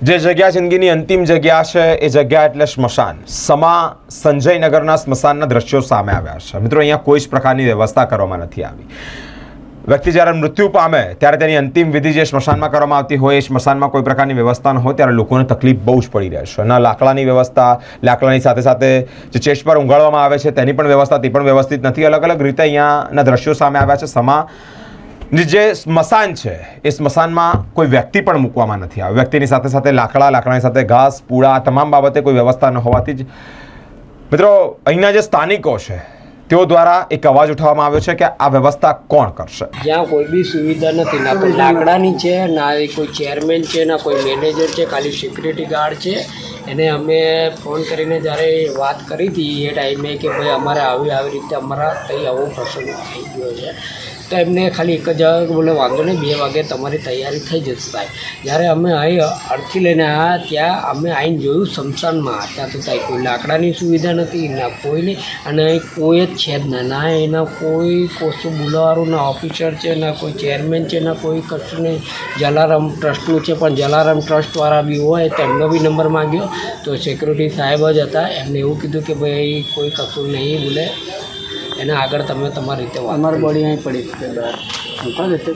જે જગ્યા જિંદગીની અંતિમ જગ્યા છે એ જગ્યા એટલે સ્મશાન. સમા સંજયનગરના સ્મશાનના દ્રશ્યો સામે આવ્યા છે. મિત્રો, અહીંયા કોઈ જ પ્રકારની વ્યવસ્થા કરવામાં નથી આવી. વ્યક્તિ જ્યારે મૃત્યુ પામે ત્યારે તેની અંતિમ વિધિ જે સ્મશાનમાં કરવામાં આવતી હોય, એ સ્મશાનમાં કોઈ પ્રકારની વ્યવસ્થા ન હોય ત્યારે લોકોને તકલીફ બહુ જ પડી રહે છે. ના લાકડાની વ્યવસ્થા, લાકડાની સાથે સાથે જે ચેસ્ટ પર ઊંઘાડવામાં આવે છે તેની પણ વ્યવસ્થા, તે પણ વ્યવસ્થિત નથી. અલગ અલગ રીતે અહીંયાના દ્રશ્યો સામે આવ્યા છે. સમા જે સ્મશાન છે એ સ્મશાનમાં કોઈ વ્યક્તિ પણ મૂકવામાં નથી આવે. વ્યક્તિની સાથે સાથે લાકડાની સાથે ઘાસ, પૂળા, તમામ બાબતે કોઈ વ્યવસ્થા ન હોવાથી જ મિત્રો અહીંના જે સ્થાનિકો છે તેઓ દ્વારા એક અવાજ ઉઠાવવામાં આવ્યો છે કે આ વ્યવસ્થા કોણ કરશે. જ્યાં કોઈ બી સુવિધા નથી, ના કોઈ લાકડાની છે, ના કોઈ ચેરમેન છે, ના કોઈ મેનેજર છે, ખાલી સિક્યુરિટી ગાર્ડ છે. એને અમે ફોન કરીને જ્યારે વાત કરી હતી એ ટાઈમે કે ભાઈ અમારે આવી રીતે અમારા કંઈ આવો પ્રસંગ થઈ ગયો છે, તો એમને ખાલી એક જ બોલે વાંધો નહીં, 2 વાગે તમારી તૈયારી થઈ જશે સાહેબ. જ્યારે અમે અહીં અડથી લઈને આવ્યા ત્યાં અમે આવીને જોયું સ્મશાનમાં, ત્યાં તો ત્યાં કોઈ લાકડાની સુવિધા નથી, ના કોઈની, અને અહીં કોઈ જ છે જ ના એના કોઈ કોશું બોલાવાળું, ના ઓફિસર છે, ના કોઈ ચેરમેન છે, ના કોઈ કશું નહીં. જલારામ ટ્રસ્ટનું છે, પણ જલારામ ટ્રસ્ટવાળા બી હોય તો એમનો બી નંબર માંગ્યો તો સિક્યુરિટી સાહેબ જ હતા. એમને એવું કીધું કે ભાઈ કોઈ કશું નહીં બોલે, એના આગળ તમે તમારી રીતે અમારી બોડી અહીં પડી છે બહાર મૂકા જશે.